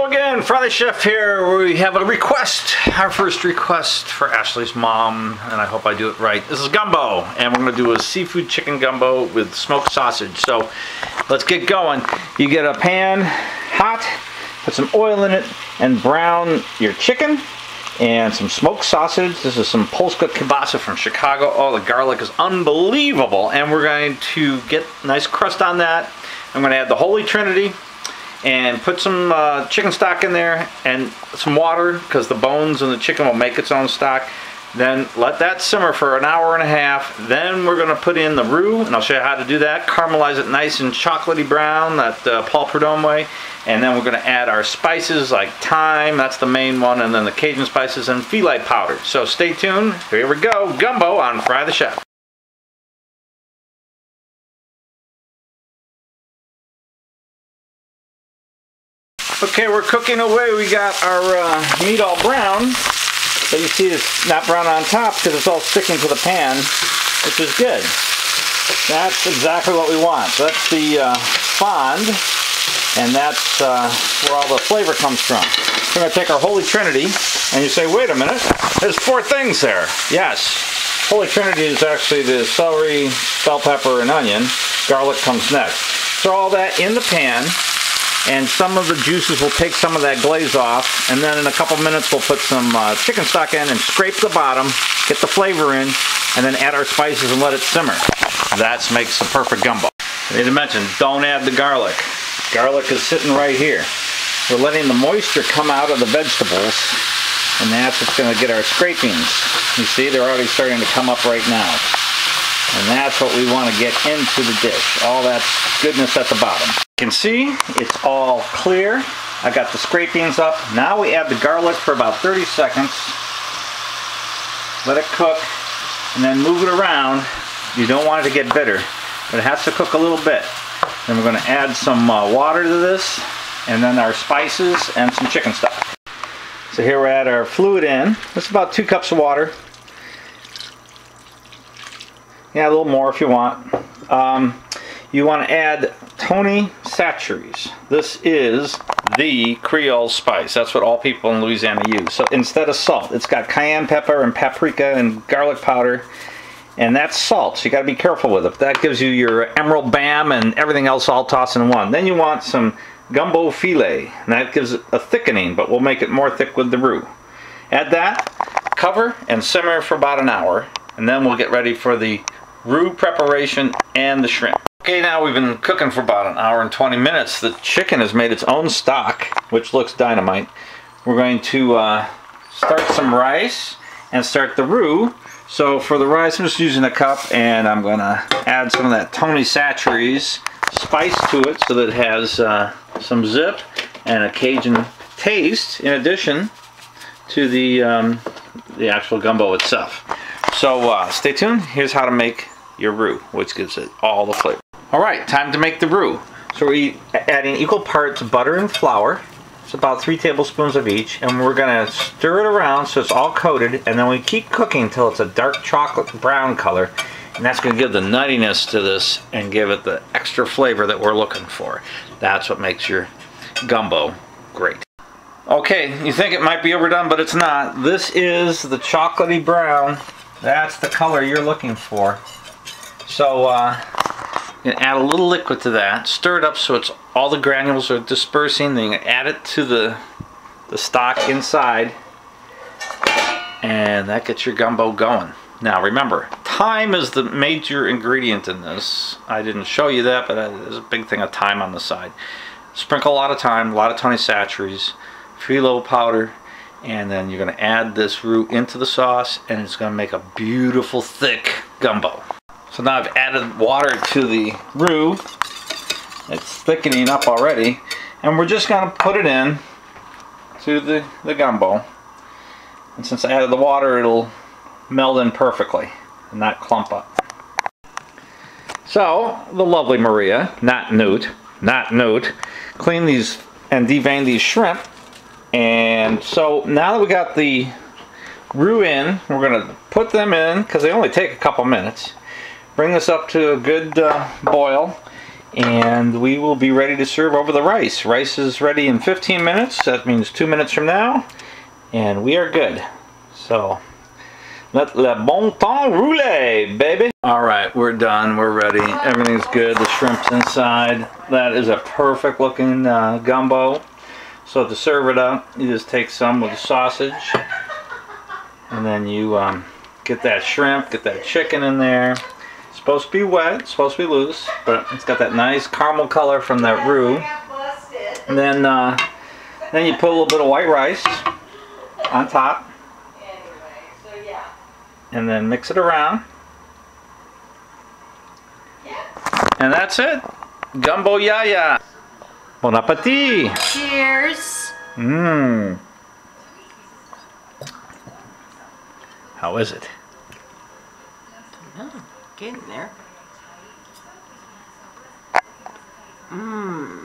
Again, Friday Chef here. We have a request, our first request for Ashley's mom, and I hope I do it right. This is gumbo, and we're going to do a seafood chicken gumbo with smoked sausage. So let's get going. You get a pan hot, put some oil in it, and brown your chicken and some smoked sausage. This is some Polska kielbasa from Chicago. Oh, the garlic is unbelievable, and we're going to get a nice crust on that. I'm going to add the Holy Trinity and put some chicken stock in there and some water, because the bones and the chicken will make its own stock. Then let that simmer for an hour and a half. Then we're going to put in the roux, and I'll show you how to do that. Caramelize it nice and chocolatey brown, that Paul Prudhomme way. And then we're going to add our spices like thyme, that's the main one, and then the Cajun spices and filet powder. So stay tuned. Here we go. Gumbo on Fry the Chef. Okay, we're cooking away. We got our meat all brown. So you see it's not brown on top because it's all sticking to the pan, which is good. That's exactly what we want. That's the fond, and that's where all the flavor comes from. We're going to take our Holy Trinity, and you say, wait a minute, there's 4 things there. Yes, Holy Trinity is actually the celery, bell pepper, and onion. Garlic comes next. Throw all that in the pan, and some of the juices will take some of that glaze off, and then in a couple minutes we'll put some chicken stock in and scrape the bottom, get the flavor in, and then add our spices and let it simmer. That makes the perfect gumbo. I need to mention, don't add the garlic. Garlic is sitting right here. We're letting the moisture come out of the vegetables, and that's what's going to get our scrapings. You see, they're already starting to come up right now. And that's what we want to get into the dish. All that goodness at the bottom. You can see it's all clear. I got the scrapings up. Now we add the garlic for about 30 seconds. Let it cook, and then move it around. You don't want it to get bitter, but it has to cook a little bit. Then we're going to add some water to this, and then our spices and some chicken stock. So here we're at our fluid in. That's about 2 cups of water. Yeah, a little more if you want. You want to add Tony Chachere's. This is the Creole Spice. That's what all people in Louisiana use. So instead of salt, it's got cayenne pepper and paprika and garlic powder, and that's salt. So you got to be careful with it. That gives you your emerald bam and everything else all tossed in one. Then you want some gumbo filet, and that gives it a thickening, but we'll make it more thick with the roux. Add that, cover, and simmer for about an hour, and then we'll get ready for the roux preparation and the shrimp. Okay, now we've been cooking for about an hour and 20 minutes. The chicken has made its own stock, which looks dynamite. We're going to start some rice and start the roux. So for the rice, I'm just using a cup, and I'm going to add some of that Tony Chachere's spice to it so that it has some zip and a Cajun taste in addition to the actual gumbo itself. So stay tuned. Here's how to make your roux, which gives it all the flavor. Alright, time to make the roux. So we're adding equal parts butter and flour. It's about 3 tablespoons of each, and we're going to stir it around so it's all coated, and then we keep cooking until it's a dark chocolate brown color, and that's going to give the nuttiness to this and give it the extra flavor that we're looking for. That's what makes your gumbo great. Okay, you think it might be overdone, but it's not. This is the chocolatey brown. That's the color you're looking for. So you can add a little liquid to that, stir it up so it's all the granules are dispersing, then you can add it to the stock inside, and that gets your gumbo going. Now remember, thyme is the major ingredient in this. I didn't show you that, but there's a big thing of thyme on the side. Sprinkle a lot of thyme, a lot of Tony Chachere's, phyllo powder, and then you're going to add this roux into the sauce, and it's going to make a beautiful thick gumbo. So now I've added water to the roux. It's thickening up already, and we're just going to put it in to the gumbo. And since I added the water, it'll meld in perfectly and not clump up. So the lovely Maria, not Newt, clean these and devein these shrimp. And so now that we got the roux in, we're going to put them in because they only take a couple minutes. Bring this up to a good boil, And we will be ready to serve over the rice. Rice is ready in 15 minutes. That means 2 minutes from now. And we are good. So, let le bon temps rouler, baby. Alright, we're done. We're ready. Everything's good. The shrimp's inside. That is a perfect looking gumbo. So to serve it up, you just take some with the sausage. And then you get that shrimp, get that chicken in there. It's supposed to be wet, it's supposed to be loose, but it's got that nice caramel color from that roux. And then you put a little bit of white rice on top. And then mix it around. And that's it. Gumbo yaya. Bon appetit. Cheers. Mmm. How is it? Oh, getting there. Mmm.